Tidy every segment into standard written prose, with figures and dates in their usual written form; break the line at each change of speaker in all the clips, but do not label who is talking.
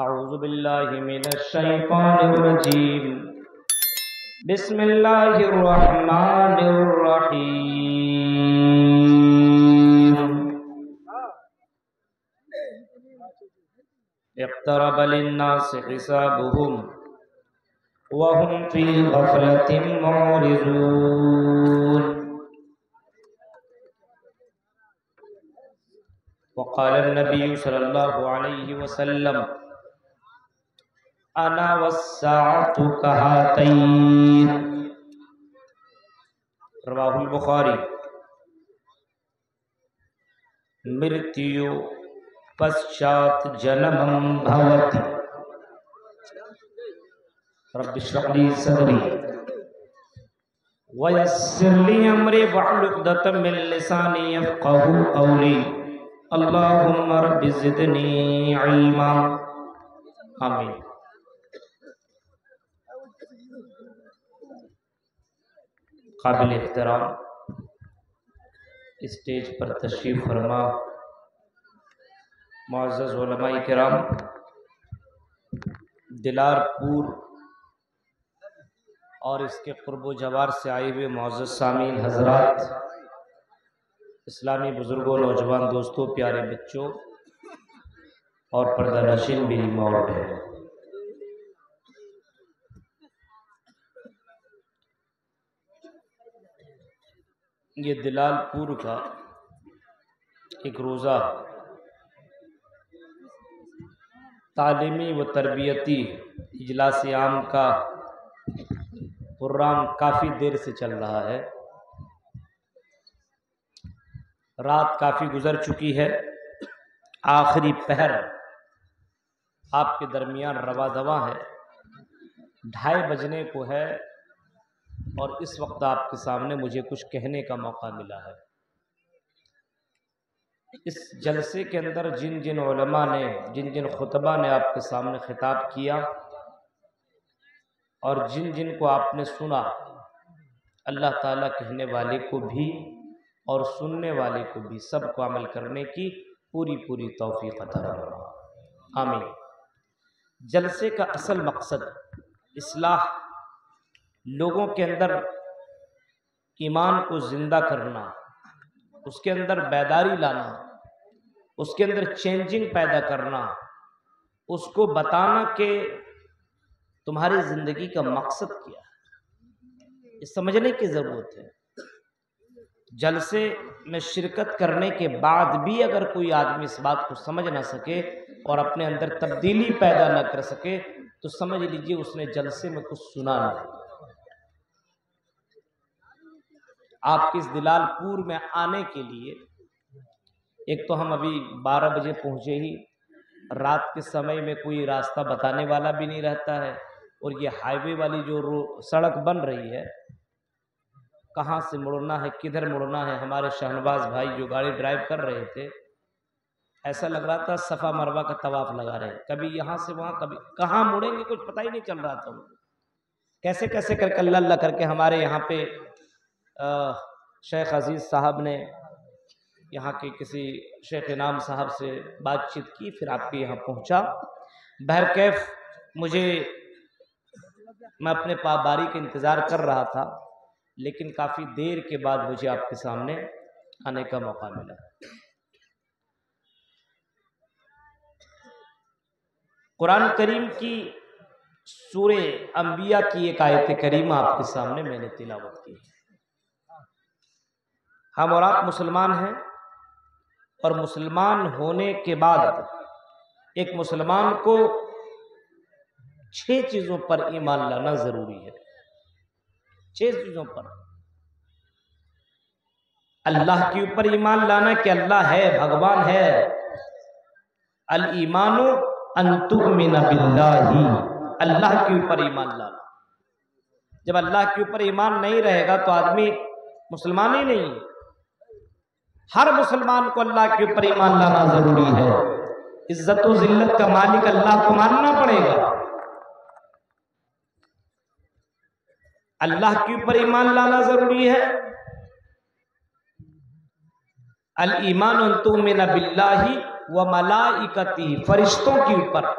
अऊज़ु बिल्लाहि मिनश शैतानिर रजीम। बिस्मिल्लाहिर रहमानिर रहीम। इक़्तरब लिन्नासि हिसाबुहुम व हुम फ़ी ग़फ़लतिन मुअरिज़ून। वक़ाल नबी सल्लल्लाहु अलैहि वसल्लम अना वस्साअतु कहातैन। रवाहुल बुखारी। मृत्यु पश्चात जन्मं भवति। रब्बि इश्रह ली सदरी वयस्सिर ली अमरी वहलुल उक़दतम मिन लिसानी यफ़क़हू क़ौली। अल्लाहुम्मा रब्बि ज़िदनी इल्मा। आमीन। काबिल एहतराम स्टेज पर तशरीफ फरमा मुअज़्ज़ज़ उलमाए किराम, दिलारपुर और इसके क़ुर्ब जवार से आए हुए मुअज़्ज़ज़ सामीन हज़रात, इस्लामी बुज़ुर्गों, नौजवान दोस्तों, प्यारे बच्चों और पर्दानशीन मेरी माँ और बहनों, ये दिलारपुर का एक रोज़ा तालीमी व तरबियती इजलास आम का प्रोग्राम काफ़ी देर से चल रहा है। रात काफ़ी गुजर चुकी है, आखिरी पहर आपके दरमियान रवा दवा है, 2:30 बजने को है और इस वक्त आपके सामने मुझे कुछ कहने का मौका मिला है। इस जलसे के अंदर जिन जिन उलमा ने, जिन जिन खुतबा ने आपके सामने खिताब किया और जिन जिन को आपने सुना, अल्लाह ताला कहने वाले को भी और सुनने वाले को भी सबको अमल करने की पूरी पूरी तौफीक अता फरमाए। आमीन। जलसे का असल मकसद इस्लाह, लोगों के अंदर ईमान को जिंदा करना, उसके अंदर बेदारी लाना, उसके अंदर चेंजिंग पैदा करना, उसको बताना कि तुम्हारी जिंदगी का मकसद क्या है, ये समझने की जरूरत है। जलसे में शिरकत करने के बाद भी अगर कोई आदमी इस बात को समझ ना सके और अपने अंदर तब्दीली पैदा ना कर सके तो समझ लीजिए उसने जलसे में कुछ सुना नहीं। आपके इस दिलारपुर में आने के लिए एक तो हम अभी 12 बजे पहुंचे ही, रात के समय में कोई रास्ता बताने वाला भी नहीं रहता है और ये हाईवे वाली जो सड़क बन रही है, कहाँ से मुड़ना है, किधर मुड़ना है। हमारे शहनवाज भाई जो गाड़ी ड्राइव कर रहे थे, ऐसा लग रहा था सफ़ा मरवा का तवाफ लगा रहे, कभी यहाँ से वहाँ, कभी कहाँ मुड़ेंगे कुछ पता ही नहीं चल रहा था। कैसे कैसे करके अल्लाह अल्लाह करके हमारे यहाँ पे शेख अजीज़ साहब ने यहाँ के किसी शेख इनाम साहब से बातचीत की, फिर आपके यहाँ पहुँचा। बहरकैफ मैं अपने बारी का इंतज़ार कर रहा था, लेकिन काफ़ी देर के बाद मुझे आपके सामने आने का मौका मिला। कुरान करीम की सूरे अंबिया की एक आयत करीमा आपके सामने मैंने तिलावत की। हम और आप मुसलमान हैं और मुसलमान होने के बाद एक मुसलमान को 6 चीज़ों पर ईमान लाना ज़रूरी है। 6 चीज़ों पर अल्लाह के ऊपर ईमान लाना कि अल्लाह है, भगवान है। अल ईमानु अन तुमिना बिल्लाही, अल्लाह के ऊपर ईमान लाना। जब अल्लाह के ऊपर ईमान नहीं रहेगा तो आदमी मुसलमान ही नहीं। हर मुसलमान को अल्लाह के ऊपर ईमान लाना जरूरी है। इज्जत और जिल्लत का मालिक अल्लाह को मानना पड़ेगा। अल्लाह के ऊपर ईमान लाना जरूरी है। अल ईमान तुमिन बिल्लाहि व मलाइकती, फरिश्तों के ऊपर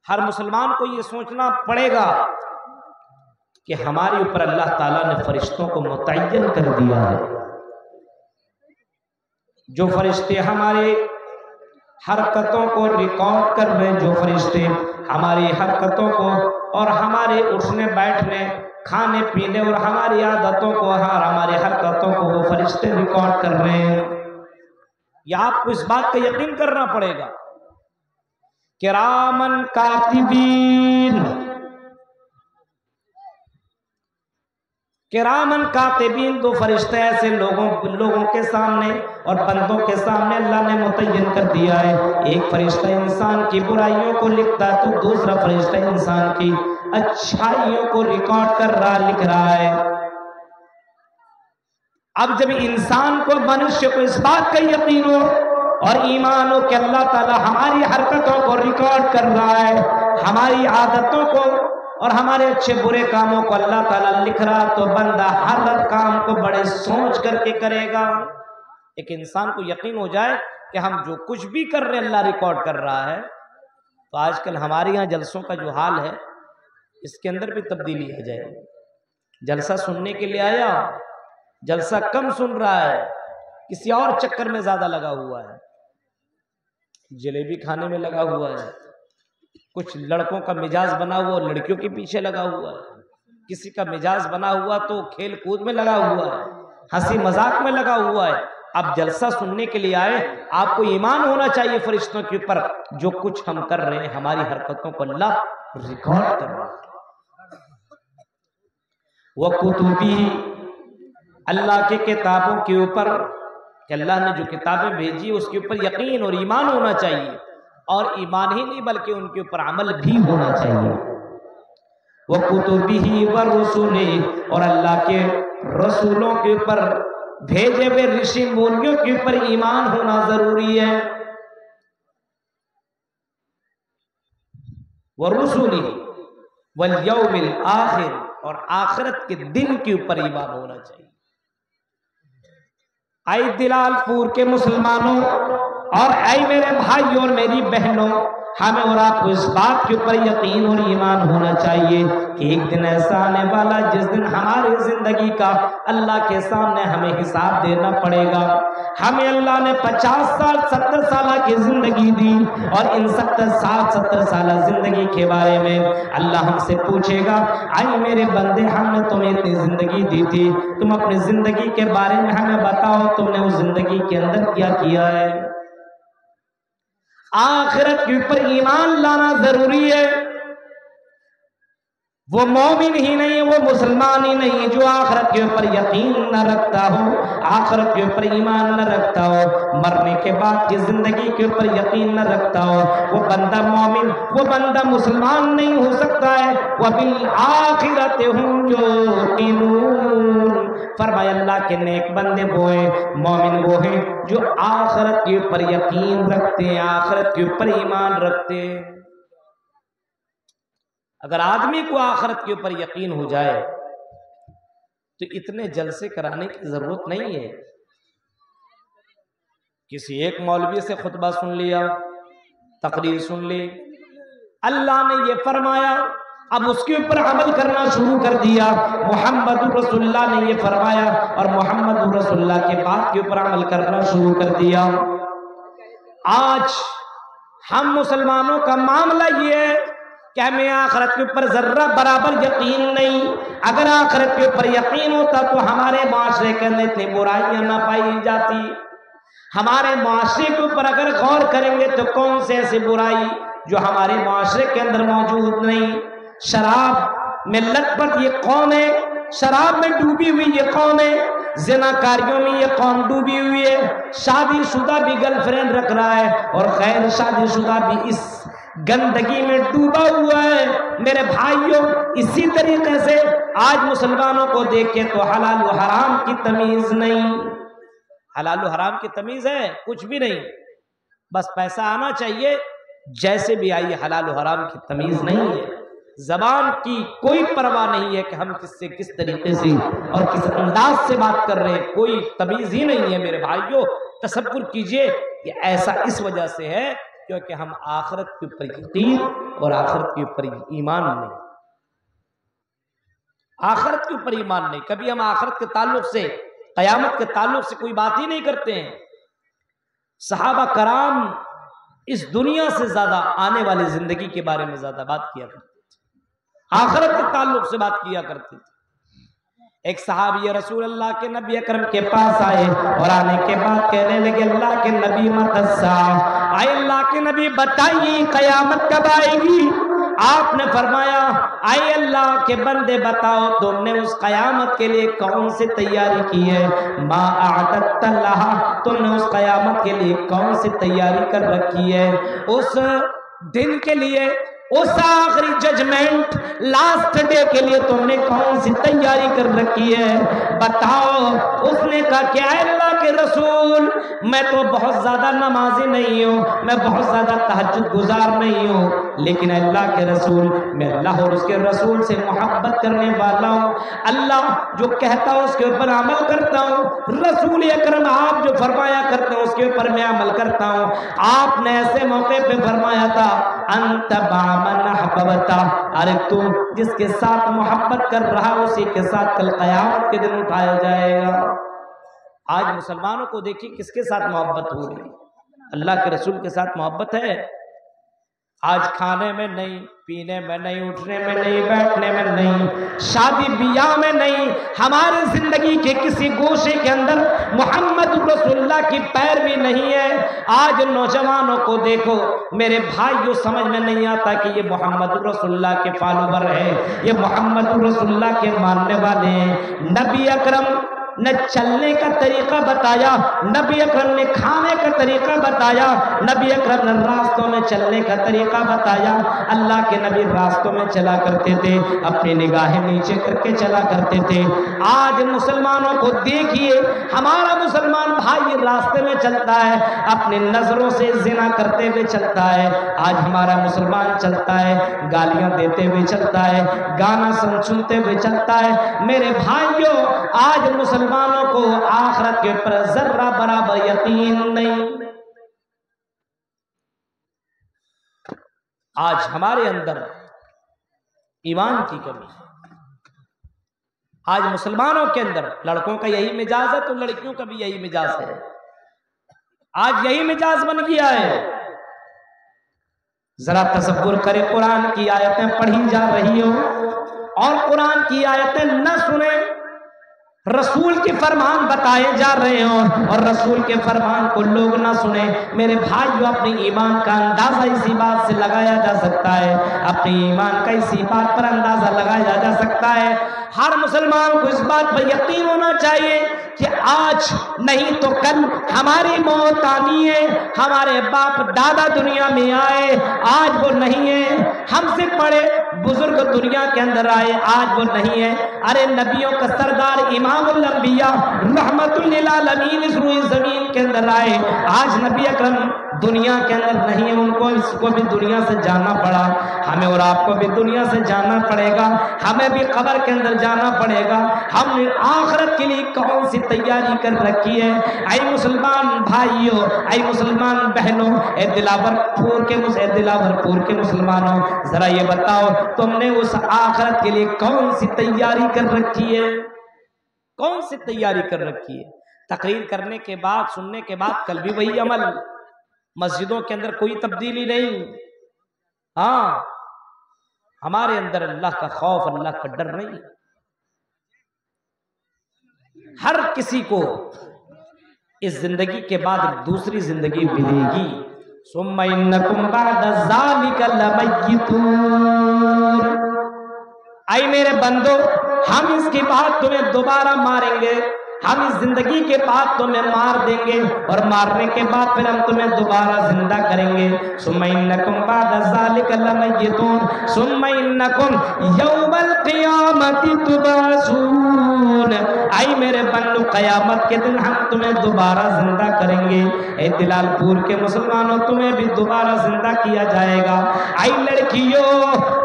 हर मुसलमान को ये सोचना पड़ेगा कि हमारे ऊपर अल्लाह ताला ने फरिश्तों को मुतय्यन कर दिया है। जो फरिश्ते हमारे हरकतों को रिकॉर्ड कर रहे हैं, जो फरिश्ते हमारी हरकतों को और हमारे उठने बैठने, खाने पीने और हमारी आदतों को और हमारे हरकतों को वो फरिश्ते रिकॉर्ड कर रहे हैं, या आपको इस बात का यकीन करना पड़ेगा। किरामन कातिबीन, किरामन कातिबीन, दो फरिश्ते ऐसे लोगों के सामने और बंदों के सामने अल्लाह ने मुतय्यन कर दिया है। एक फरिश्ता इंसान की बुराइयों को लिखता है तो दूसरा फरिश्ता इंसान की अच्छाइयों को रिकॉर्ड कर रहा, लिख रहा है। अब जब इंसान को, मनुष्य को इस बात का यकीन हो और ईमान हो कि अल्लाह ताला हमारी हरकतों को रिकॉर्ड कर रहा है, हमारी आदतों को और हमारे अच्छे बुरे कामों को अल्लाह ताला लिख रहा, तो बंदा हर काम को बड़े सोच करके करेगा। एक इंसान को यकीन हो जाए कि हम जो कुछ भी कर रहे हैं अल्लाह रिकॉर्ड कर रहा है। तो आजकल हमारे यहाँ जलसों का जो हाल है, इसके अंदर भी तब्दीली आ जाएगी। जलसा सुनने के लिए आया, जलसा कम सुन रहा है, किसी और चक्कर में ज्यादा लगा हुआ है, जलेबी खाने में लगा हुआ है, कुछ लड़कों का मिजाज बना हुआ लड़कियों के पीछे लगा हुआ है, किसी का मिजाज बना हुआ तो खेल कूद में लगा हुआ है, हंसी मजाक में लगा हुआ है। अब जलसा सुनने के लिए आए, आपको ईमान होना चाहिए फरिश्तों के ऊपर, जो कुछ हम कर रहे हैं हमारी हरकतों को अल्लाह रिकॉर्ड कर रहा है। वह कुतुबी, अल्लाह के किताबों के ऊपर, कि अल्लाह ने जो किताबें भेजी उसके ऊपर यकीन और ईमान होना चाहिए, और ईमान ही नहीं बल्कि उनके ऊपर अमल भी होना चाहिए। वो कुतुबिही व रुसुली, और अल्लाह के रसूलों के ऊपर, भेजे हुए ऋषि मुनियों के ऊपर ईमान होना जरूरी है। व रुसुली वल यौमिल आखिर, और आखिरत के दिन के ऊपर ईमान होना चाहिए। आई दिलालपुर के मुसलमानों और आई मेरे भाइयों और मेरी बहनों, हमें और आपको इस बात के ऊपर यकीन और ईमान होना चाहिए कि एक दिन ऐसा आने वाला जिस दिन हमारी जिंदगी का अल्लाह के सामने हमें हिसाब देना पड़ेगा। हमें अल्लाह ने 50 साल 70 साल की जिंदगी दी, और इन 70 साल जिंदगी के बारे में अल्लाह हमसे पूछेगा, आई मेरे बंदे हमने तुम्हें इतनी जिंदगी दी थी, तुम अपनी जिंदगी के बारे में हमें बताओ, तुमने उस जिंदगी के अंदर क्या किया है। आखिरत के ऊपर ईमान लाना जरूरी है। वो मोमिन ही नहीं है, वो मुसलमान ही नहीं है जो आखिरत के ऊपर यकीन न रखता हो, आखिरत के ऊपर ईमान न रखता हो, मरने के बाद की जिंदगी के ऊपर यकीन न रखता हो, वो बंदा मोमिन, वो बंदा मुसलमान नहीं हो सकता है। वह बिल आखिरत हुम युकीनून, फरमाया अल्लाह के नेक बंदे वो हैं, मोमिन वो हैं जो आखिरत के ऊपर यकीन रखते हैं, आखिरत के ऊपर ईमान रखते हैं। अगर आदमी को आखिरत के ऊपर यकीन हो जाए तो इतने जलसे कराने की जरूरत नहीं है। किसी एक मौलवी से खुतबा सुन लिया, तकरीर सुन ली, अल्लाह ने ये फरमाया, अब उसके ऊपर अमल करना शुरू कर दिया। मोहम्मद रसूलुल्लाह ने ये फरमाया और मोहम्मद रसूलुल्लाह के बात के ऊपर अमल करना शुरू कर दिया। आज हम मुसलमानों का मामला ये है कि हमें आखिरत के ऊपर जर्रा बराबर यकीन नहीं। अगर आखिरत के ऊपर यकीन होता तो हमारे माशरे के अंदर इतनी बुराइयां ना पाई जाती। हमारे माशरे के ऊपर अगर गौर करेंगे तो कौन से ऐसी बुराई जो हमारे माशरे के अंदर मौजूद नहीं। शराब में लतपत ये कौन है, शराब में डूबी हुई ये कौन है, ज़िनाकारियों में ये कौन डूबी हुई है, शादीशुदा भी गर्लफ्रेंड रख रहा है और गैर शादीशुदा भी इस गंदगी में डूबा हुआ है। मेरे भाइयों, इसी तरीके से आज मुसलमानों को देखे तो हलाल व हराम की तमीज नहीं। हलाल व हराम की तमीज है कुछ भी नहीं, बस पैसा आना चाहिए, जैसे भी आइए, हलाल व हराम की तमीज नहीं है। जबान की कोई परवाह नहीं है कि हम किससे किस तरीके से और किस अंदाज से बात कर रहे हैं, कोई तमीज ही नहीं है मेरे भाइयों। तसव्वुर कीजिए कि ऐसा इस वजह से है क्योंकि हम आखिरत के ऊपर यकीन और आखिरत के ऊपर ईमान नहीं, आखिरत के ऊपर ईमान नहीं। कभी हम आखिरत के ताल्लुक से, कयामत के ताल्लुक से कोई बात ही नहीं करते हैं। सहाबा कराम इस दुनिया से ज्यादा आने वाली जिंदगी के बारे में ज्यादा बात किया करते थे, आखिरत के ताल्लुक से बात किया करते थे। एक सहाबी रसूल अल्लाह के नबी अकरम के पास आए और आने के बाद कहने लगे, अल्लाह के नबी मतस्सा, आए अल्लाह के नबी बताइए कयामत कब आएगी। आपने फरमाया, आए अल्लाह के बंदे बताओ तुमने उस कयामत के लिए कौन सी तैयारी की है। मा आदत लहा, तुमने उस कयामत के लिए कौन सी तैयारी कर रखी है। उस दिन के लिए, उस आखिरी जजमेंट, लास्ट डे के लिए तुमने कौन सी तैयारी कर रखी है, बताओ। उसने कहा कि अल्लाह के रसूल, मैं तो बहुत ज्यादा नमाजी नहीं हूँ, मैं बहुत ज्यादा तहज्जुद गुजार नहीं हूँ, लेकिन अल्लाह के रसूल, मैं अल्लाह और उसके रसूल से मोहब्बत करने वाला हूँ। अल्लाह जो कहता हूँ उसके ऊपर अमल करता हूँ, रसूल अकरम आप जो फरमाया करते हैं उसके ऊपर मैं अमल करता हूँ। आपने ऐसे मौके पे फरमाया था, अंत बामन हब्बता, अरे तू जिसके साथ मोहब्बत कर रहा उसी के साथ कल क़यामत के दिन उठाया जाएगा। आज मुसलमानों को देखिए किसके साथ मोहब्बत हो रही है, अल्लाह के रसूल के साथ मोहब्बत है। आज खाने में नहीं, पीने में नहीं, उठने में नहीं, बैठने में नहीं, शादी ब्याह में नहीं, हमारे जिंदगी के किसी गोशे के अंदर मोहम्मद रसूलुल्लाह की पैरवी नहीं है। आज नौजवानों को देखो मेरे भाइयों, समझ में नहीं आता कि ये मोहम्मद रसूलुल्लाह के फॉलोवर है, ये मोहम्मद रसूलुल्लाह के मानने वाले हैं। नबी अकरम न चलने का तरीका बताया, नबी अकरम ने खाने का तरीका बताया, नबी अकरम ने रास्तों में चलने का तरीका बताया। अल्लाह के नबी रास्तों में चला करते थे, अपनी निगाहें नीचे करके चला करते थे। आज मुसलमानों को देखिए, हमारा मुसलमान भाई रास्ते में चलता है, अपनी नजरों से जिना करते हुए चलता है। आज हमारा मुसलमान चलता है, गालियां देते हुए चलता है, गाना सुनते हुए चलता है। मेरे भाइयों, आज मुसलमानों को आखिरत के ऊपर जर्रा बराबर यकीन नहीं। आज हमारे अंदर ईमान की कमी, आज मुसलमानों के अंदर लड़कों का यही मिजाज है तो लड़कियों का भी यही मिजाज है, आज यही मिजाज बन गया है। जरा तसव्वुर करें, कुरान की आयतें पढ़ी जा रही हो और कुरान की आयतें न सुने, रसूल के फरमान बताए जा रहे हो और रसूल के फरमान को लोग ना सुने। मेरे भाइयों, अपने ईमान का अंदाजा इसी बात से लगाया जा सकता है, अपने ईमान का इसी बात पर अंदाजा लगाया जा सकता है। हर मुसलमान को इस बात पर यकीन होना चाहिए कि आज नहीं तो कल हमारी मौत आनी है। हमारे बाप दादा दुनिया में आए, आज वो नहीं है। हमसे बड़े बुजुर्ग दुनिया के अंदर आए, आज वो नहीं है। अरे नबियों का सरदार इमामुल अंबिया रहमतुल लिल आलमीन इस रूई जमीन के अंदर आए, आज नबी अकरम दुनिया के अंदर नहीं है। उनको इसको भी दुनिया से जाना पड़ा, हमें और आपको भी दुनिया से जाना पड़ेगा, हमें भी कब्र के अंदर जाना पड़ेगा। हमने आखिरत के लिए कौन सी तैयारी कर रखी है? आई मुसलमान भाइयों, आई मुसलमान बहनों, ए दिलावरपुर के मुसलमानों, जरा ये बताओ तुमने उस आखिरत के लिए कौन सी तैयारी कर रखी है? कौन सी तैयारी कर रखी है? तकरीर करने के बाद, सुनने के बाद कल भी वही अमल, मस्जिदों के अंदर कोई तब्दीली नहीं। हाँ, हमारे अंदर अल्लाह का खौफ, अल्लाह का डर नहीं। हर किसी को इस जिंदगी के बाद दूसरी जिंदगी मिलेगी। सुम्मा इन्नकुम बअदा ज़ालिका लमय्यतून। आई मेरे बंदो, हम इसके बाद तुम्हें दोबारा मारेंगे। हम इस जिंदगी के बाद तुम्हें मार देंगे और मारने के बाद फिर हम तुम्हें दोबारा जिंदा करेंगे। सुम्मा इन्नकुम बाद ज़ालिका लमय्यतून सुम्मा इन्नकुम यौमल क़ियामति तुबअसून। आई मेरे बन्नू, क़यामत के दिन हम तुम्हें दोबारा जिंदा करेंगे। ए दिलालपुर के मुसलमानों, तुम्हें भी दोबारा जिंदा किया जाएगा। आई लड़कियों,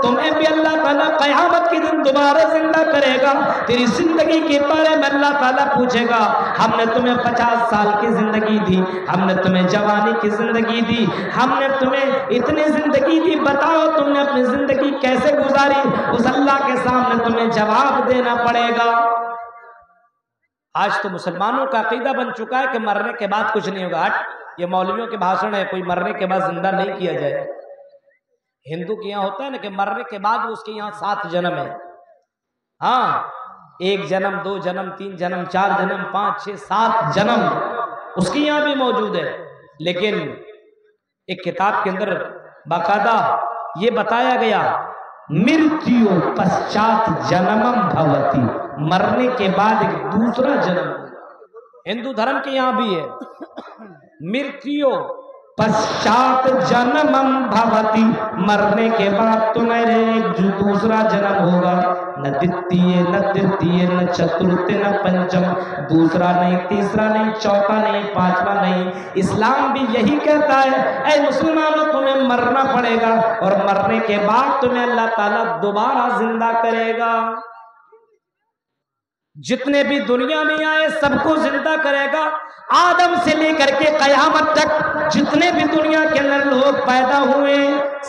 तुम्हें भी अल्लाह ताला क़यामत के दिन दोबारा जिंदा करेगा। तेरी जिंदगी के बारे में अल्लाह ताला पूछेगा, हमने तुम्हें 50 साल की जिंदगी दी, हमने तुम्हें जवानी की जिंदगी दी, हमने तुम्हें इतनी जिंदगी दी, बताओ तुमने अपनी जिंदगी कैसे गुजारी। उस अल्लाह के सामने तुम्हें जवाब देना पड़ेगा। आज तो मुसलमानों का अकीदा बन चुका है कि मरने के बाद कुछ नहीं होगा। हट, ये मौलवियों के भाषण है, कोई मरने के बाद जिंदा नहीं किया जाए। हिंदू के यहाँ होता है ना कि मरने के बाद उसके यहाँ 7 जन्म है। हाँ, 1 जन्म, 2 जन्म, 3 जन्म, 4 जन्म, 5, 6, 7 जन्म उसके यहाँ भी मौजूद है। लेकिन एक किताब के अंदर बाकायदा ये बताया गया, मृत्यु पश्चात जन्मम भवति, मरने के बाद एक दूसरा जन्म। हिंदू धर्म के यहाँ भी है, मृत्यु पश्चात जन्मम भवति, मरने के बाद तुम्हारे एक दूसरा जन्म होगा। न द्वितीय न तृतीय न चतुर्थ न पंचम, दूसरा नहीं, तीसरा नहीं, चौथा नहीं, पांचवा नहीं। इस्लाम भी यही कहता है, ऐ मुसलमानों, तुम्हें मरना पड़ेगा और मरने के बाद तुम्हें अल्लाह ताला दोबारा जिंदा करेगा। जितने भी दुनिया में आए सबको जिंदा करेगा। आदम से लेकर के कयामत तक जितने भी दुनिया के अंदर लोग पैदा हुए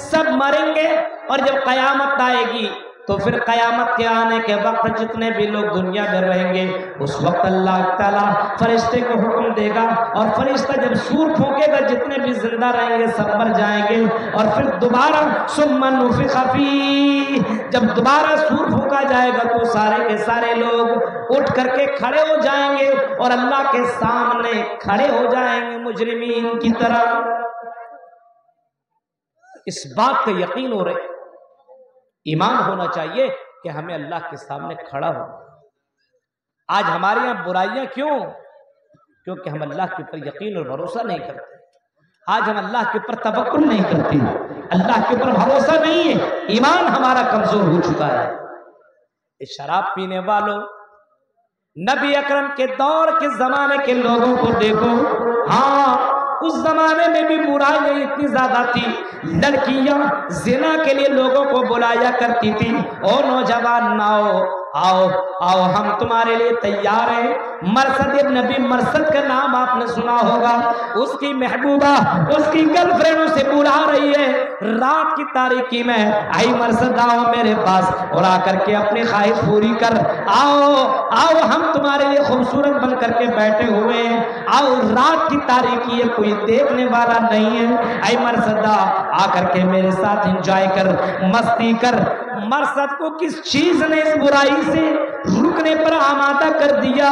सब मरेंगे। और जब कयामत आएगी तो फिर कयामत के आने के वक्त जितने भी लोग दुनिया में रहेंगे उस वक्त अल्लाह ताला फरिश्ते को हुक्म देगा और फरिश्ता जब सूर फूंकेगा जितने भी जिंदा रहेंगे सब मर जाएंगे। और फिर दोबारा सुम्मा नुफ़िख़ फ़ीह, जब दोबारा सूर फूंका जाएगा तो सारे के सारे लोग उठ करके खड़े हो जाएंगे और अल्लाह के सामने खड़े हो जाएंगे मुजरिमीन की तरह। इस बात का यकीन हो रहे, ईमान होना चाहिए कि हमें अल्लाह के सामने खड़ा हो। आज हमारे यहाँ बुराइयां क्यों? क्योंकि हम अल्लाह के ऊपर यकीन और भरोसा नहीं करते। आज हम अल्लाह के ऊपर तवक्कुल नहीं करते, अल्लाह के ऊपर भरोसा नहीं है, ईमान हमारा कमजोर हो चुका है। इस शराब पीने वालों, नबी अकरम के दौर के जमाने के लोगों को देखो। हाँ, उस जमाने में भी बुराई इतनी ज्यादा थी, लड़कियां जिना के लिए लोगों को बुलाया करती थी, ओ नौजवान आओ आओ हम तुम्हारे लिए तैयार हैं। मरसद इब्न नबी मरसद का नाम आपने सुना होगा। उसकी महबूबा उसकी गर्लफ्रेंड उसे बुला रही है रात की तारीकी में, आई मरसद आओ मेरे पास और आकर के अपनी ख्वाहिश पूरी कर। आओ आओ हम तुम्हारे लिए खूबसूरत बन करके बैठे हुए हैं, आओ रात की तारीकी है, कोई देखने वाला नहीं है। आई मरसदा आकर के मेरे साथ एंजॉय कर, मस्ती कर। मरसद को किस चीज ने इस बुराई से रुकने पर आमादा कर दिया?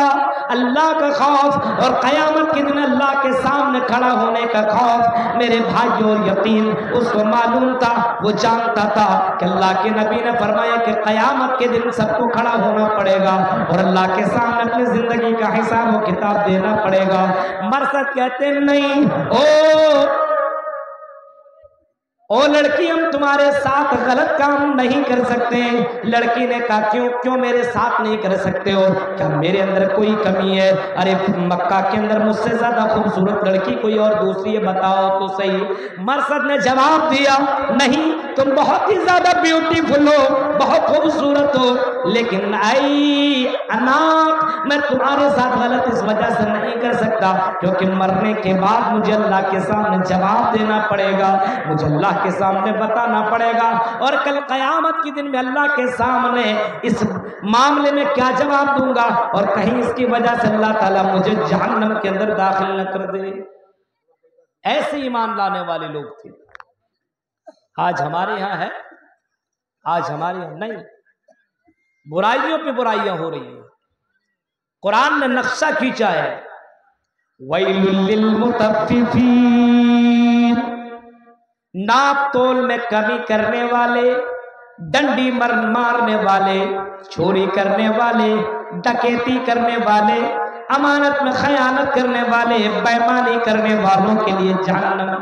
अल्लाह का खौफ और कयामत के दिन अल्लाह के सामने खड़ा होने का खौफ। मेरे भाइयों, यकीन उसको मालूम था, वो जानता था कि अल्लाह के नबी ने फरमाया कि कयामत के दिन सबको खड़ा होना पड़ेगा और अल्लाह के सामने अपनी जिंदगी का हिसाब और किताब देना पड़ेगा। मरसद कहते नहीं, ओ लड़की, हम तुम्हारे साथ गलत काम नहीं कर सकते। लड़की ने कहा क्यों मेरे साथ नहीं कर सकते हो? क्या मेरे अंदर कोई कमी है? अरे मक्का के अंदर मुझसे ज्यादा खूबसूरत लड़की कोई और दूसरी है, बताओ तो सही। मरसद ने जवाब दिया, नहीं, तुम बहुत ही ज्यादा ब्यूटीफुल हो, बहुत खूबसूरत हो, लेकिन आई अनाक, मैं तुम्हारे साथ गलत इस वजह से नहीं कर सकता क्योंकि मरने के बाद मुझे अल्लाह के सामने जवाब देना पड़ेगा, मुझे अल्लाह के सामने बताना पड़ेगा और कल कयामत के दिन में अल्लाह के सामने इस मामले में क्या जवाब दूंगा और कहीं इसकी वजह से अल्लाह ताला मुझे जहन्नम के अंदर दाखिल न कर दे। ऐसे ईमान लाने वाले लोग थे। आज हमारे यहाँ है, आज हमारे यहाँ नहीं, बुराइयों पे बुराइयां हो रही है। कुरान ने नक्शा खींचा है, वैलुल लिल मुतफ्फिफीन, नाप तोल में कमी करने वाले, डंडी मारने वाले, चोरी करने वाले, डकैती करने वाले, अमानत में खयानत करने वाले, बेईमानी करने वालों के लिए जहन्नम।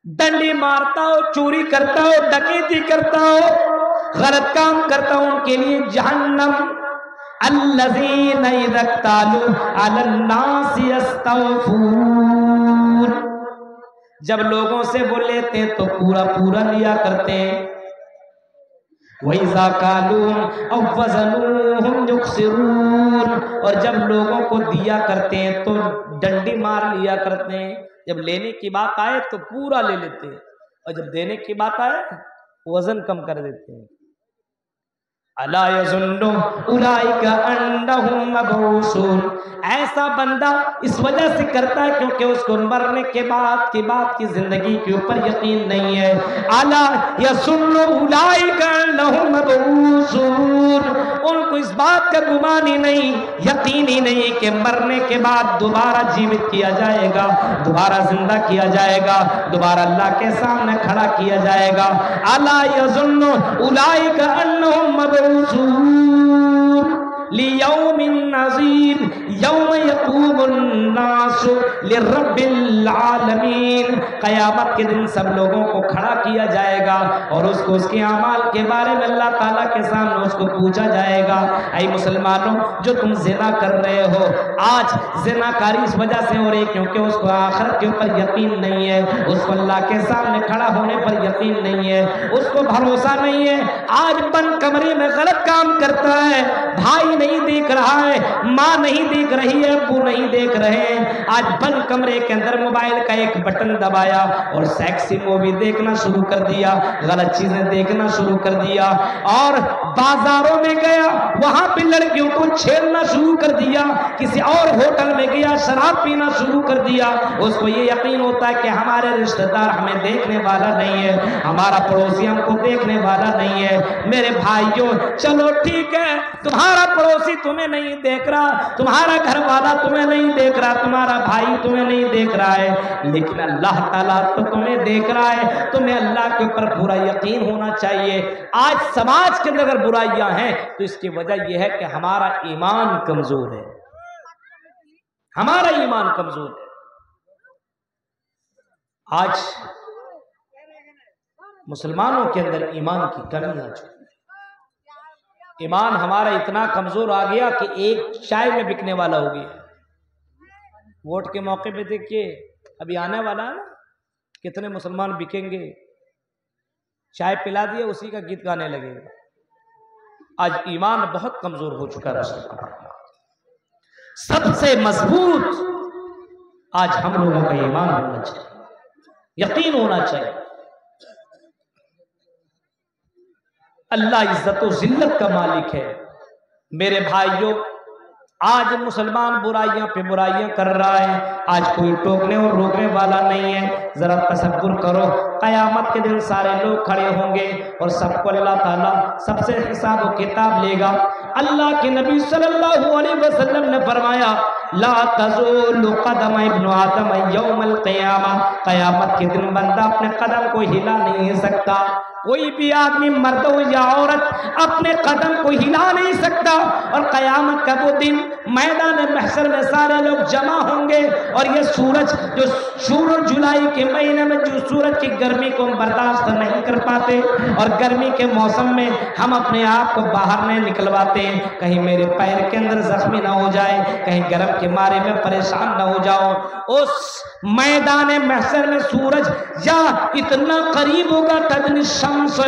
डंडी मारता हो, चोरी करता हो, डकैती करता हो, गलत काम करता हो, उनके लिए जहन्नम। अल्लज़ीना इज़ा इक्तालू अलन्नासि यस्तौफून, जब लोगों से वो लेते हैं तो पूरा पूरा लिया करते हैं। वइज़ा कालूहुम औ वज़नूहुम युख्सिरून, और जब लोगों को दिया करते हैं तो डंडी मार लिया करते हैं। जब लेने की बात आए तो पूरा ले लेते हैं, और जब देने की बात आए वजन कम कर देते हैं। अला यज़ुन्नु उलाइका अन्नहुम मबऊसून, ऐसा बंदा इस वजह से करता है क्योंकि उसको मरने के बाद की जिंदगी के ऊपर यकीन नहीं है। अला यज़ुन्नु उलाइका अन्नहुम मबऊसून, उनको इस बात का गुमान ही नहीं, यकीन ही नहीं कि मरने के बाद दोबारा जीवित किया जाएगा, दोबारा जिंदा किया जाएगा, दोबारा अल्लाह के सामने खड़ा किया जाएगा। अला यज़ुन्नु उलाइका अन्नहुम लियौमिन नज़ीर यौम यक़ूमुन नासु लिरब्बिल आलमीन, क़यामत के दिन सब लोगों को खड़ा किया जाएगा और उसको उसके अमाल के बारे में अल्लाह ताला के सामने उसको पूछा जाएगा। ऐ मुसलमानों, जो तुम ज़िना कर रहे हो, आज ज़िनाकारी इस वजह से हो रही क्योंकि उसको आखिरत के ऊपर यकीन नहीं है, उसको अल्लाह के सामने खड़ा होने पर यकीन नहीं है, उसको भरोसा नहीं है। आज बंद कमरे में गलत काम करता है, भाई नहीं देख रहा है, माँ नहीं देख रही है, अब्बू नहीं देख रहे हैं। आज बंद कमरे के अंदर मोबाइल का एक बटन दबाया और सेक्सी मूवी देखना शुरू कर दिया, गलत चीजें देखना शुरू कर दिया, और बाजारों में गया वहां पे लड़कियों को छेड़ना शुरू कर दिया, किसी और होटल में गया शराब पीना शुरू कर दिया। उसको ये यकीन होता है कि हमारे रिश्तेदार हमें देखने वाला नहीं है, हमारा पड़ोसी हमको देखने वाला नहीं है। मेरे भाइयों, चलो ठीक है, तुम्हारा पड़ोसी तुम्हें नहीं देख रहा, तुम्हारा घर वाला तुम्हें नहीं देख रहा, तुम्हारा भाई तुम्हें नहीं देख रहा है, लेकिन अल्लाह ताला तो तुम्हें देख रहा है। तुम्हें अल्लाह के ऊपर पूरा यकीन होना चाहिए। आज समाज के अंदर अगर बुराइयां हैं तो इसकी वजह यह है कि हमारा ईमान कमजोर है, हमारा ईमान कमजोर है। आज मुसलमानों के अंदर ईमान की कमी आ चुकी है। ईमान हमारा इतना कमजोर आ गया कि एक चाय में बिकने वाला हो गया। वोट के मौके पे देखिए, अभी आने वाला है ना, कितने मुसलमान बिकेंगे, चाय पिला दिए उसी का गीत गाने लगेगा। आज ईमान बहुत कमजोर हो चुका है। सबसे मजबूत आज हम लोगों का ईमान होना चाहिए, यकीन होना चाहिए। अल्लाह इज्जत और जिल्लत का मालिक है। मेरे भाइयों, आज मुसलमान बुराइयां पे बुराइयां कर रहा है, आज कोई टोकने और रोकने वाला नहीं है। जरा तसव्वुर करो, क़यामत के दिन सारे लोग खड़े होंगे और सबको अल्लाह ताला सबसे हिसाब और किताब लेगा। अल्लाह के नबी सल्लल्लाहु अलैहि वसल्लम ने फरमाया, ला तज़ूलु क़दम इब्न आदम यौमल क़ियामा, क़यामत के दिन बंदा अपने कदम को हिला नहीं सकता। कोई भी आदमी, मर्द हो या औरत, अपने कदम को हिला नहीं सकता। और क़यामत का वो दिन मैदान महशर में सारे लोग जमा होंगे और ये सूरज, जो जून जुलाई के महीने में जो सूरज की गर्मी को बर्दाश्त नहीं कर पाते, और गर्मी के मौसम में हम अपने आप को बाहर नहीं निकलवाते हैं, कहीं मेरे पैर के अंदर जख्मी ना हो जाए, कहीं गर्म के मारे में परेशान ना हो जाओ। उस मैदान महशर में सूरज या इतना करीब होगा, तदनी शम्स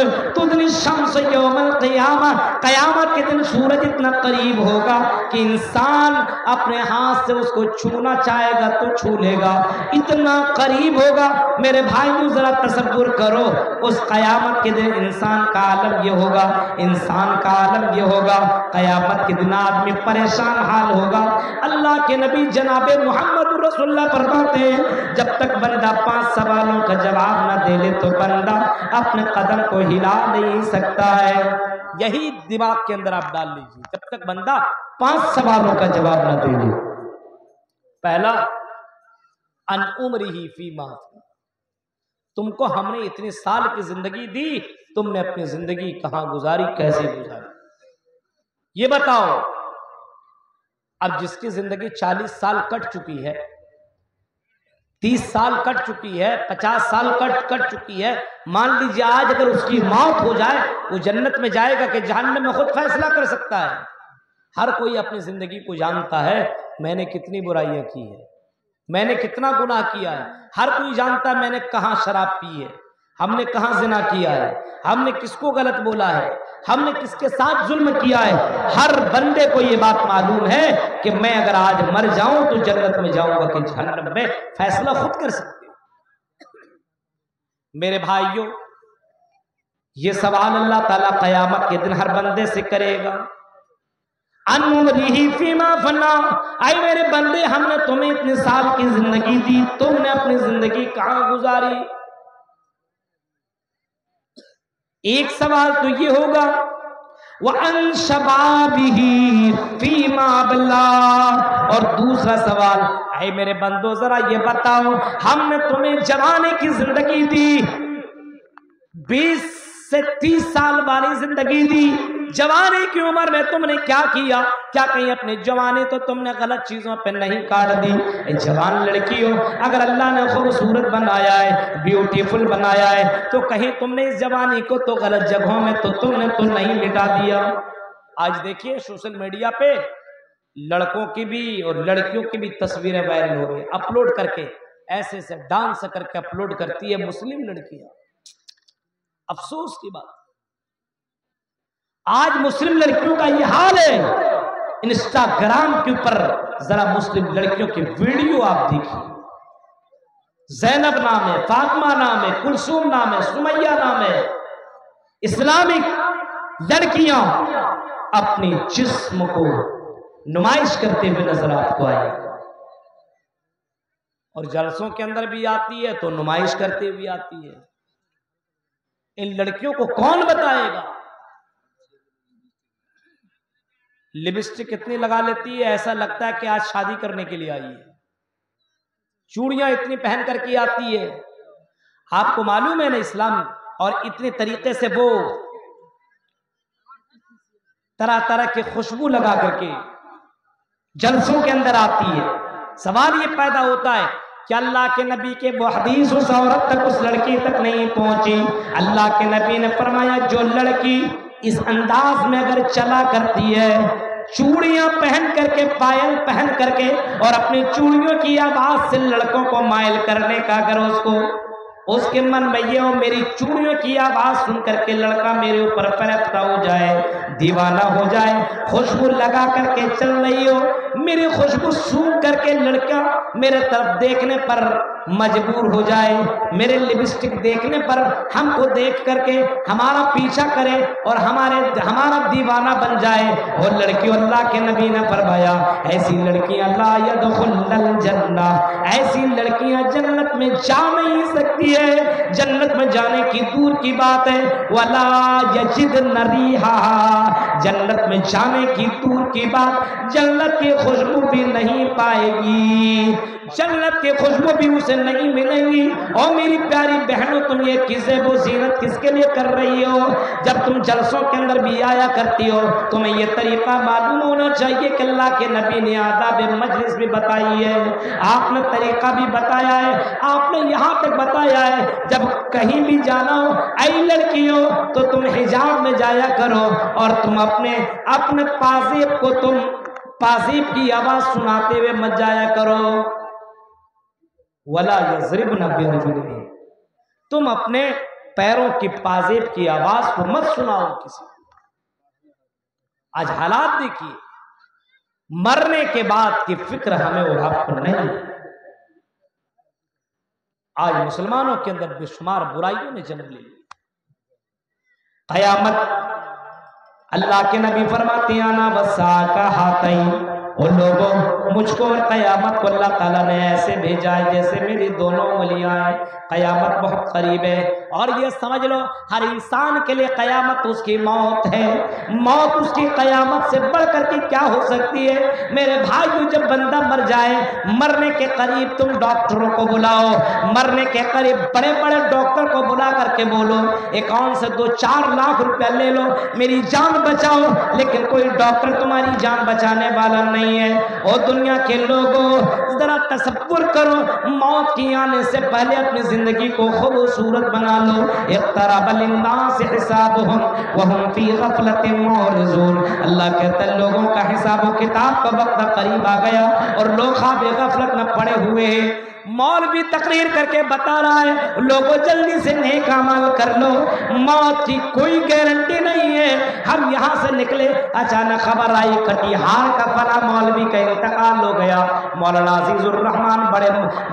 यौमल क़ियामा, क़यामत के दिन सूरज इतना करीब होगा कि इंसान अपने हाथ से उसको छूना चाहेगा तो छू लेगा, इतना करीब होगा। मेरे भाइयों, जरा तसव्वुर करो, उस क़यामत के दिन इंसान का आलम ये होगा, इंसान का आलम ये होगा, क़यामत के दिन आदमी परेशान हाल होगा। अल्लाह के नबी जनाबे मोहम्मद रसूलुल्लाह फरमाते हैं, जब तक बंदा 5 सवालों का जवाब न दे ले तो बंदा अपने कदम को हिला नहीं सकता है। यही दिमाग के अंदर आप डाल लीजिए, जब तक बंदा 5 सवालों का जवाब न दे ले। पहला, अन उम्रिही फीमा, तुमको हमने इतने साल की जिंदगी दी, तुमने अपनी जिंदगी कहां गुजारी, कैसे गुजारी, ये बताओ। अब जिसकी जिंदगी 40 साल कट चुकी है, 30 साल कट चुकी है, 50 साल कट चुकी है, मान लीजिए आज अगर उसकी मौत हो जाए, वो जन्नत में जाएगा कि जहन्नम में खुद फैसला कर सकता है। हर कोई अपनी जिंदगी को जानता है, मैंने कितनी बुराइयां की है, मैंने कितना गुनाह किया है। हर कोई जानता है मैंने कहाँ शराब पी है, हमने कहाँ जिना किया है, हमने किसको गलत बोला है, हमने किसके साथ जुल्म किया है। हर बंदे को ये बात मालूम है कि मैं अगर आज मर जाऊं तो जन्नत में जाऊंगा कि जहन्नम में, फैसला खुद कर सकते हो। मेरे भाइयों, ये सवाल अल्लाह ताला क़यामत के दिन हर बंदे से करेगा। अनमुरिही फीमा फना, आए मेरे बंदे, हमने तुम्हें इतने साल की जिंदगी दी, तुमने अपनी जिंदगी कहां गुजारी। एक सवाल तो ये होगा, वह अन शबाबिही फीमा अबला, और दूसरा सवाल, आए मेरे बंदो जरा ये बताओ, हमने तुम्हें जवानी की जिंदगी दी, 20 से 30 साल वाली जिंदगी दी, जवानी की उम्र में तुमने क्या किया? क्या कहीं अपनी जवानी तो तुमने गलत चीजों पे नहीं काट दी? जवान लड़की हो, अगर अल्लाह ने खूबसूरत बनाया है, ब्यूटीफुल बनाया है, तो कहीं तुमने इस जवानी को तो गलत जगहों में तो तुमने तो नहीं मिटा दिया। आज देखिए सोशल मीडिया पे लड़कों की भी और लड़कियों की भी तस्वीरें वायरल हो रही है, अपलोड करके ऐसे ऐसे डांस करके अपलोड करती है मुस्लिम लड़कियां। अफसोस की बात, आज मुस्लिम लड़कियों का यह हाल है। इंस्टाग्राम के ऊपर जरा मुस्लिम लड़कियों की वीडियो आप देखिए, जैनब नाम है, फातिमा नाम है, कुलसूम नाम है, सुमैया नाम है, इस्लामिक लड़कियां अपनी जिस्म को नुमाइश करते हुए नजर आपको आएगी, और जलसों के अंदर भी आती है तो नुमाइश करते हुए आती है। इन लड़कियों को कौन बताएगा? लिपस्टिक इतनी लगा लेती है, ऐसा लगता है कि आज शादी करने के लिए आई है। चूड़ियां इतनी पहन करके आती है। आपको मालूम है ना इस्लाम, और इतने तरीके से वो तरह तरह के खुशबू लगा करके जलसों के अंदर आती है। सवाल ये पैदा होता है कि अल्लाह के नबी के वो हदीस उस औरत तक, उस लड़की तक नहीं पहुंची। अल्लाह के नबी ने फरमाया, जो लड़की इस अंदाज में अगर चला करती है, चूड़ियां पहन करके, पायल पहन करके, और अपनी चूड़ियों की आवाज से लड़कों को मायल करने का अगर उसके मन में ये हो, मेरी चूड़ियों की आवाज सुन करके लड़का मेरे ऊपर फरिश्ता हो जाए, दीवाना हो जाए, खुशबू लगा करके चल रही हो, मेरी खुशबू सूंघ करके लड़का मेरे तरफ देखने पर मजबूर हो जाए, मेरे लिपस्टिक देखने पर हमको देख करके हमारा पीछा करे और हमारा दीवाना बन जाए। और लड़कियों, अल्लाह के नबी ने फरमाया, ऐसी लड़कियां ला यदखुलुल जन्ना, ऐसी लड़कियां जन्नत में जा नहीं सकती है। जन्नत में जाने की दूर की बात है, वला यजिदन रिहा, जन्नत में जाने की दूर की बात, जन्नत की खुशबू भी नहीं पाएगी, जन्नत की खुशबू भी उसे नहीं मिलेंगी। और मेरी प्यारी बहनों, तुम ये किज़ेब व ज़ीनत किसके लिए कर रही हो? जब तुम जलसों के अंदर भी आया करती हो, तुम्हें ये तरीका मालूम होना चाहिए कि अल्लाह के नबी ने आदाब मजलिस भी बताई है, आपने तरीका भी बताया है, आपने यहाँ तक बताया है, जब कहीं भी जाना हो ऐ लड़कियों तो तुम हिजाब में जाया करो, और तुम अपने पाजीब को तुम पाजीब की आवाज सुनाते हुए मत जाया करो। वला यज़रिबना बिअर्जुलिहिन, तुम अपने पैरों की पाजेब की आवाज को मत सुनाओ किसी। आज हालात देखिए, मरने के बाद की फिक्र हमें और आपको नहीं। आज मुसलमानों के अंदर बेशुमार बुराइयों ने जन्म ले ली। कयामत, अल्लाह के नबी फरमाते हैं, आना वसा का हाथई, उन लोगों मुझको और कयामत को अल्लाह ताला ने ऐसे भेजा है जैसे मेरी दोनों उंगलियां हैं। कयामत बहुत करीब है, और ये समझ लो हर इंसान के लिए कयामत उसकी मौत है। मौत उसकी कयामत से बढ़कर के क्या हो सकती है? मेरे भाइयों, जब बंदा मर जाए, मरने के करीब तुम डॉक्टरों को बुलाओ, मरने के करीब बड़े बड़े डॉक्टर को बुला करके बोलो, अकाउंट से 2-4 लाख रुपया ले लो, मेरी जान बचाओ, लेकिन कोई डॉक्टर तुम्हारी जान बचाने वाला नहीं नहीं है। और दुनिया के लोगों जरा तसव्वुर करो, मौत की आने से पहले अपनी जिंदगी को खूबसूरत बना लो। इक़्तरबा लिन्नासि हिसाबुहुम व हुम फी गफलतिन मुअरिज़ून। अल्लाह कहता है लोगों का हिसाब किताब का वक्त करीब आ गया और लोग ख्वाब गफलत में पड़े हुए हैं। मौलवी तकरीर करके बता रहा है लोगों जल्दी से नेक अमल कर लो, मौत की कोई गारंटी नहीं है। हम यहाँ से निकले, अचानक खबर आई कटिहार का फला मौलवी का इंतकाल हो गया। मौलाना अजीजुर रहमान बड़े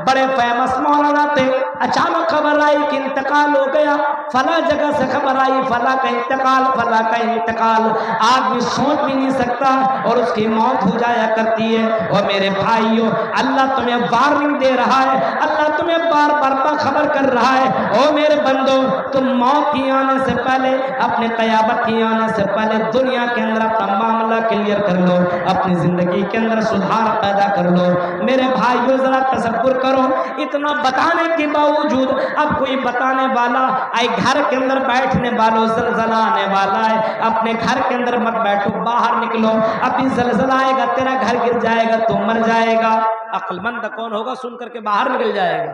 बड़े फेमस मौलाना थे। अचानक खबर आई कि इंतकाल हो गया, फला जगह से खबर आई फला का इंतकाल, फला का इंतकाल। आदमी सोच भी नहीं सकता और उसकी मौत हो जाया करती है। और मेरे भाइयों, अल्लाह तुम्हें वार्निंग दे रहा है, अल्लाह तुम्हें बार बार खबर कर रहा है, ओ मेरे बंदो तुम मौत की आने से पहले, अपने क़यामत की आने से पहले दुनिया के अंदर अपना मामला क्लियर कर लो, अपनी जिंदगी के अंदर सुधार पैदा कर लो। मेरे भाइयों जरा तसव्वुर करो, इतना बताने के बावजूद अब कोई बताने वाला आई घर के अंदर बैठने वालों ज़लज़ला आने वाला है, अपने घर के अंदर मत बैठो, बाहर निकलो, अभी ज़लज़ला आएगा तेरा घर गिर जाएगा, तुम मर जाएगा। अक्लमंद कौन होगा सुन करके बाहर निकल जाएगा।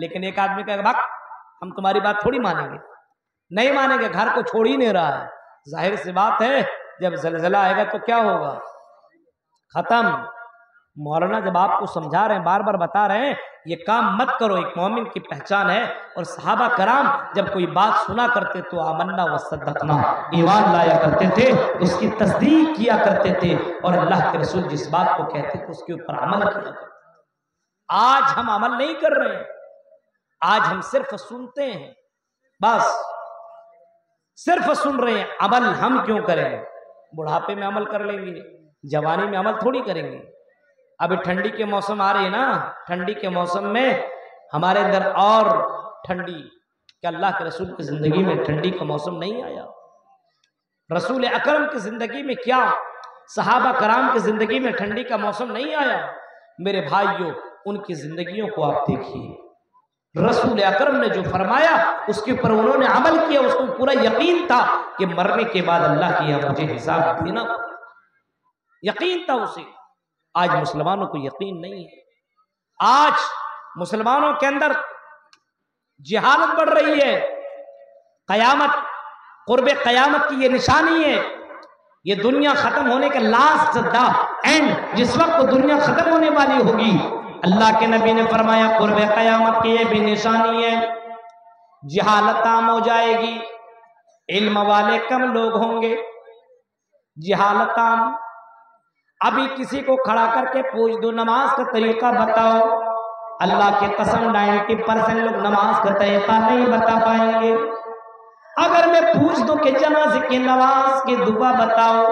लेकिन एक आदमी कहेगा भाग, हम तुम्हारी बात थोड़ी मानेंगे, नहीं मानेंगे, घर को छोड़ ही नहीं रहा है। जाहिर सी बात है जब ज़लज़ला आएगा तो क्या होगा, खत्म। मौलाना जब आपको समझा रहे हैं, बार बार बता रहे हैं ये काम मत करो, एक मोमिन की पहचान है। और सहाबा कराम जब कोई बात सुना करते तो आमन्ना व सद्दक़ना, ईमान लाया करते थे, उसकी तस्दीक किया करते थे और अल्लाह के रसूल जिस बात को कहते थे उसके ऊपर अमल किया करते। आज हम अमल नहीं कर रहे हैं, आज हम सिर्फ सुनते हैं, बस सिर्फ सुन रहे हैं। अमल हम क्यों करें? बुढ़ापे में अमल कर लेंगे, जवानी में अमल थोड़ी करेंगे। अभी ठंडी के मौसम आ रही है ना, ठंडी के मौसम में हमारे अंदर और ठंडी, क्या अल्लाह के रसूल की जिंदगी में ठंडी का मौसम नहीं आया? रसूल अकरम की जिंदगी में क्या सहाबा कराम की जिंदगी में ठंडी का मौसम नहीं आया? मेरे भाइयों, उनकी जिंदगियों को आप देखिए, रसूल अकरम ने जो फरमाया उसके ऊपर उन्होंने अमल किया, उसको पूरा यकीन था कि मरने के बाद अल्लाह की यहाँ मुझे हिसाब देना, यकीन था उसे। आज मुसलमानों को यकीन नहीं है। आज मुसलमानों के अंदर जिहालत बढ़ रही है। कयामत, कुर्बे कयामत की ये निशानी है। ये दुनिया खत्म होने का लास्ट द एंड, जिस वक्त दुनिया खत्म होने वाली होगी, अल्लाह के नबी ने फरमाया कुर्बे कयामत की ये भी निशानी है। जिहालत आम हो जाएगी, इल्म वाले कम लोग होंगे, जिहालत आम। अभी किसी को खड़ा करके पूछ दो नमाज का तरीका बताओ, अल्लाह के कसम 90% लोग नमाज का तरीका नहीं बता पाएंगे। अगर मैं पूछ दूं कि जनाजे की नमाज की दुआ बताओ,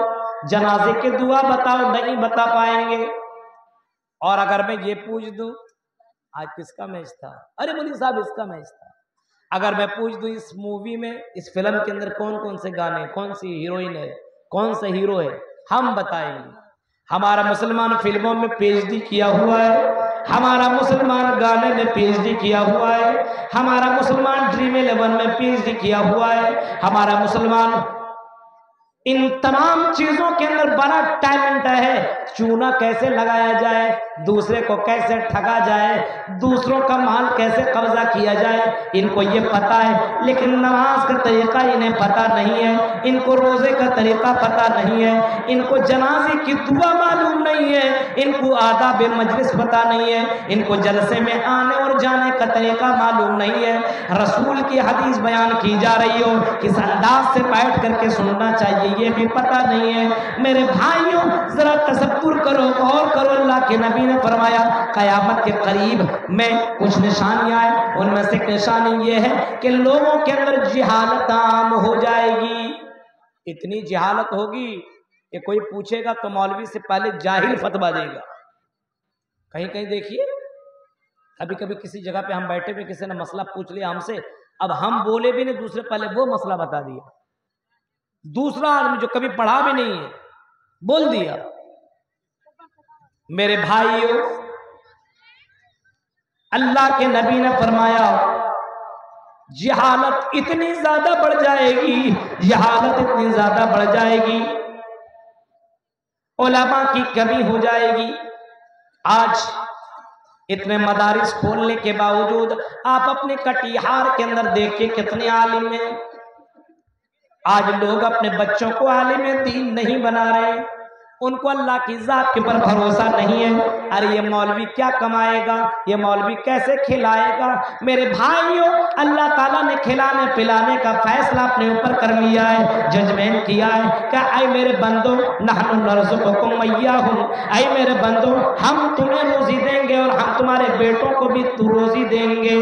जनाजे की दुआ बताओ, नहीं बता पाएंगे। और अगर मैं ये पूछ दूं आज किसका मैच था, अरे मुनीर साहब इसका मैच था। अगर मैं पूछ दूं इस मूवी में, इस फिल्म के अंदर कौन कौन से गाने, कौन सी हीरोइन है, कौन सा हीरो है, हम बताएंगे। हमारा मुसलमान फिल्मों में पीएचडी किया हुआ है, हमारा मुसलमान गाने में पीएचडी किया हुआ है, हमारा मुसलमान ड्रीम 11 में पीएचडी किया हुआ है, हमारा मुसलमान इन तमाम चीजों के अंदर बड़ा टैलेंट है। चूना कैसे लगाया जाए, दूसरे को कैसे ठगा जाए, दूसरों का माल कैसे कब्जा किया जाए, इनको ये पता है। लेकिन नमाज का तरीका इन्हें पता नहीं है, इनको रोजे का तरीका पता नहीं है, इनको जनाजे की दुआ मालूम नहीं है, इनको आदाब मजलिस पता नहीं है, इनको जलसे में आने और जाने का तरीका मालूम नहीं है। रसूल की हदीस बयान की जा रही हो, किस अंदाज से बैठ करके सुनना चाहिए ये भी पता नहीं है। मेरे भाइयों जरा तसव्वुर करो, गौर करो। अल्लाह के नबी ने फरमाया कयामत के करीब में कुछ निशानियां हैं, उनमें से एक निशानी ये है कि लोगों के अंदर जिहालत आम हो जाएगी। इतनी जिहालत होगी कि कोई पूछेगा तो मौलवी से पहले जाहिल फतवा देगा। कहीं कहीं देखिए, कभी कभी किसी जगह पे हम बैठे हुए किसी ने मसला पूछ लिया हमसे, अब हम बोले भी नहीं, दूसरे पहले वो मसला बता दिया। दूसरा आदमी जो कभी पढ़ा भी नहीं है बोल दिया। मेरे भाइयों, अल्लाह के नबी ने फरमाया जिहालत इतनी ज्यादा बढ़ जाएगी, जिहालत इतनी ज्यादा बढ़ जाएगी, उलमा की कमी हो जाएगी। आज इतने मदारिस खोलने के बावजूद आप अपने कटिहार के अंदर देखिए कितने आलिम हैं। आज लोग अपने बच्चों को आलिम दीन नहीं बना रहे, उनको अल्लाह की जात के ऊपर भरोसा नहीं है। अरे ये मौलवी क्या कमाएगा, ये मौलवी कैसे खिलाएगा। मेरे भाइयों, अल्लाह ताला ने खिलाने पिलाने का फैसला अपने ऊपर कर लिया है, जजमेंट किया है। क्या ऐ मेरे बंदो, नहनु नरज़ुकुकुम वइय्याहुम, ऐ मेरे बंदो हम तुम्हें रोजी देंगे और हम तुम्हारे बेटों को भी रोजी देंगे।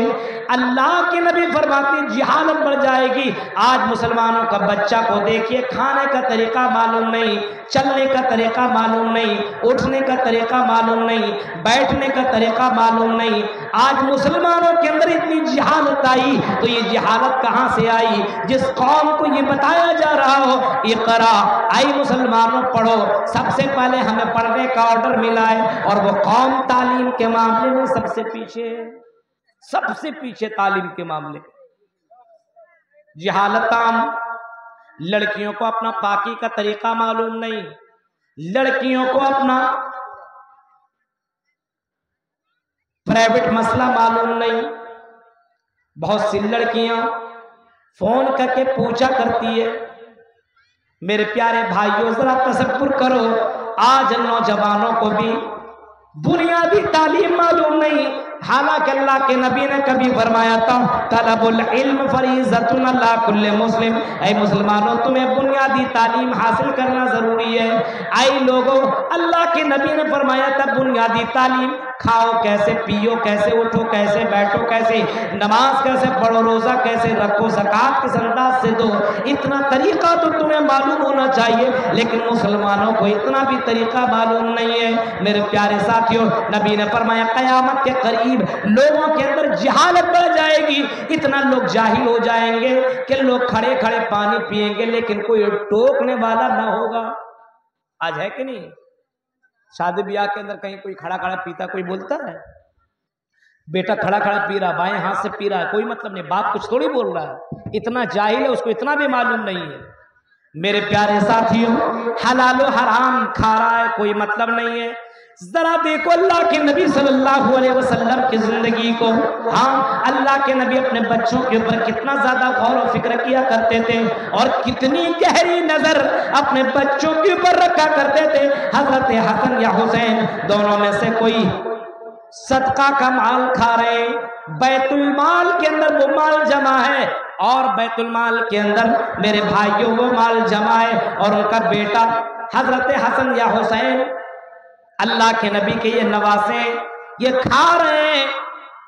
अल्लाह के नबी फरमाते जिहालत बढ़ जाएगी। आज मुसलमानों का बच्चा को देखिए, खाने का तरीका मालूम नहीं, चलने का तरीका मालूम नहीं, उठने का तरीका मालूम नहीं, बैठने का तरीका मालूम नहीं। आज मुसलमानों के अंदर इतनी जिहालत आई, तो ये जिहालत कहाँ से आई? जिस कौम को ये बताया जा रहा हो इक़रा, आई मुसलमानों पढ़ो, सबसे पहले हमें पढ़ने का ऑर्डर मिला है, और वो कौम तालीम के मामले में सबसे पीछे है, सबसे पीछे तालीम के मामले। जिहालत आम, लड़कियों को अपना पाकी का तरीका मालूम नहीं, लड़कियों को अपना प्राइवेट मसला मालूम नहीं। बहुत सी लड़कियां फोन करके पूछा करती है। मेरे प्यारे भाइयों, जरा तसव्वुर करो, आज नौजवानों को भी बुनियादी तालीम मालूम नहीं। हालांकि अल्लाह के नबी ने कभी फरमाया था तलबुल इल्म फरीज़तुन अला कुल्ले मुस्लिम, ऐ मुसलमानों तुम्हें बुनियादी तालीम हासिल करना जरूरी है। ऐ लोगों, अल्लाह के नबी ने फरमाया था बुनियादी तालीम, खाओ कैसे, पियो कैसे, उठो कैसे, बैठो कैसे, नमाज कैसे पढ़ो, रोजा कैसे रखो, ज़कात किस अंदाज से दो, इतना तरीका तो तुम्हें मालूम होना चाहिए। लेकिन मुसलमानों को इतना भी तरीका मालूम नहीं है। मेरे प्यारे साथियों, नबी ने फरमाया क़यामत के करीब लोगों के अंदर जहालत बढ़ जाएगी। इतना लोग जाहिल हो जाएंगे कि लोग खड़े खड़े पानी पिएंगे, लेकिन कोई टोकने वाला ना होगा। आज है कि नहीं? शादी ब्याह के अंदर कहीं कोई खड़ा खड़ा पीता, कोई बोलता है बेटा खड़ा खड़ा पी रहा, बाएं हाथ से पी रहा है, कोई मतलब नहीं, बाप कुछ थोड़ी बोल रहा है। इतना जाहिल है, उसको इतना भी मालूम नहीं है। मेरे प्यारे साथियों, हलाल और हराम खा रहा है, कोई मतलब नहीं है। जरा देखो अल्लाह के नबी सल्लल्लाहु अलैहि वसल्लम की जिंदगी को। हाँ, अल्लाह के नबी अपने बच्चों के ऊपर कितना ज्यादा गौर और फिक्र किया करते थे, और कितनी गहरी नजर अपने बच्चों के ऊपर रखा करते थे। हजरत हसन या हुसैन दोनों में से कोई सदका का माल खा रहे, बैतुल माल के अंदर वो माल जमा है, और बैतुल माल के अंदर मेरे भाइयों वो माल जमा है, और उनका बेटा हजरत हसन या हुसैन अल्लाह के नबी के ये नवासे ये खा रहे हैं।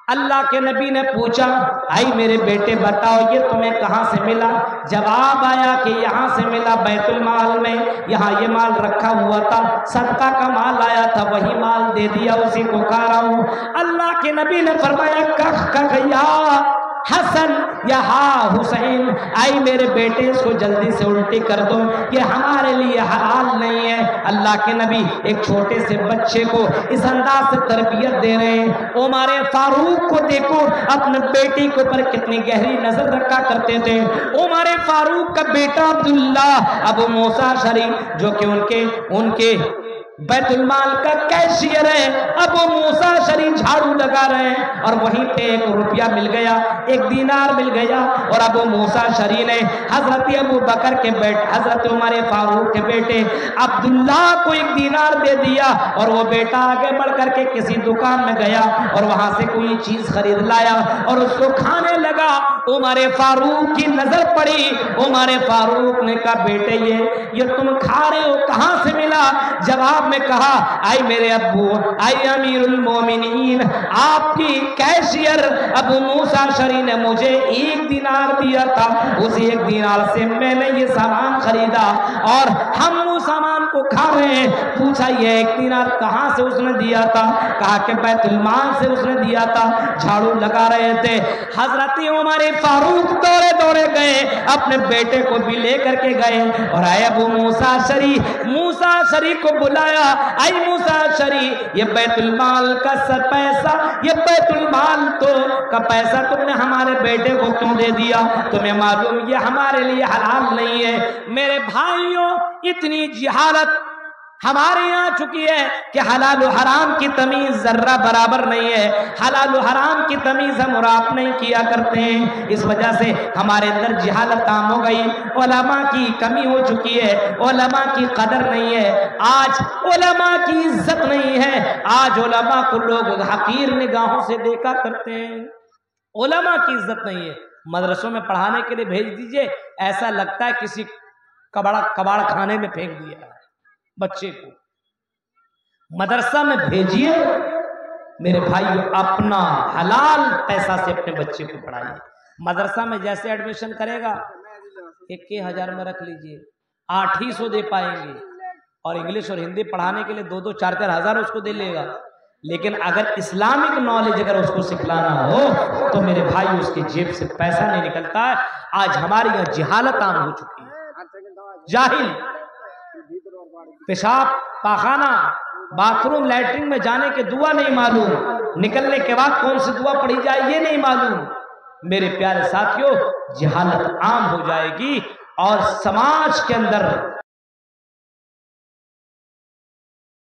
अल्लाह के नबी ने पूछा, आई मेरे बेटे बताओ ये तुम्हें कहाँ से मिला? जवाब आया कि यहाँ से मिला, बैतुल माल में, यहाँ ये माल रखा हुआ था, सदका का माल आया था, वही माल दे दिया, उसी को खा रहा हूँ। अल्लाह के नबी ने फरमाया कख या हसन या हा हुसैन, आई मेरे बेटे इसको जल्दी से उल्टी कर दो, ये हमारे लिए हलाल नहीं है। अल्लाह के नबी एक छोटे से बच्चे को इस अंदाज से तरबियत दे रहे हैं। उमर फारूक को देखो, अपने बेटे के ऊपर कितनी गहरी नजर रखा करते थे। उमर फारूक का बेटा अब्दुल्ला अबू मूसा शरीफ, जो कि उनके बैतुल माल का कैशियर है, अबू मूसा शरीफ झाड़ू लगा रहे हैं, और वहीं पे एक रुपया मिल गया, एक दीनार मिल गया, और अबू मूसा शरीफ ने हजरत अबू बकर के बेटे हजरत उमर फारूक के बेटे अब्दुल्ला को एक दीनार दे दिया, और वो बेटा आगे बढ़ करके किसी दुकान में गया और वहां से कोई चीज खरीद लाया और उसको खाने लगा। उमर फारूक की नजर पड़ी, उमर फारूक ने कहा बेटे ये तुम खा रहे हो कहां से मिला? जवाब में कहा, आई मेरे अब्बू, आई अमीरुल मोमिनीन, आपकी कैशियर अबू मूसा शरी ने मुझे एक दीनार दिया था, उसी एक दीनार से मैंने ये सामान खरीदा और हम वो सामान को खा रहे हैं। पूछा ये एक दीनार कहां से उसने दिया था? कहा कि बैतुल माल से उसने दिया था। झाड़ू लगा रहे थे, हजरत उमर फारूक दौड़े दौड़े गए, अपने बेटे को भी लेकर के गए और आए अबू मूसा शरी को बुलाया, आई मूसा शरी ये बैतुल माल का पैसा, ये बैतुल माल तो का पैसा तुमने हमारे बेटे को क्यों दे दिया? तुम्हें मालूम ये हमारे लिए हलाल नहीं है। मेरे भाइयों, इतनी जिहालत हमारे यहाँ चुकी है कि हलाल और हराम की तमीज जर्रा बराबर नहीं है। हलाल और हराम की तमीज हम और आप नहीं किया करते हैं। इस वजह से हमारे अंदर जिहालत आम हो गई, उलमा की कमी हो चुकी है, उलमा की कदर नहीं है, आज उलमा की इज्जत नहीं है। आज उलमा को लोग हकीर निगाहों से देखा करते हैं, उलमा की इज्जत नहीं है। मदरसों में पढ़ाने के लिए भेज दीजिए, ऐसा लगता है किसी कबाड़ खाने में फेंक दिया है बच्चे को। मदरसा में भेजिए मेरे भाइयों, अपना हलाल पैसा से अपने बच्चे को पढ़ाइए। मदरसा में जैसे एडमिशन करेगा 1,000 में रख लीजिए, 800 दे पाएंगे, और इंग्लिश और हिंदी पढ़ाने के लिए 2-2, 4-4 हज़ार उसको दे लेगा। लेकिन अगर इस्लामिक नॉलेज अगर उसको सिखलाना हो तो मेरे भाई उसके जेब से पैसा नहीं निकलता है। आज हमारी यहाँ जिहालत आम हो चुकी है। जाहिल, पेशाब पाखाना बाथरूम लैट्रिन में जाने के दुआ नहीं मालूम, निकलने के बाद कौन सी दुआ पढ़ी जाए ये नहीं मालूम। मेरे प्यारे साथियों, जिहालत आम हो जाएगी और समाज के अंदर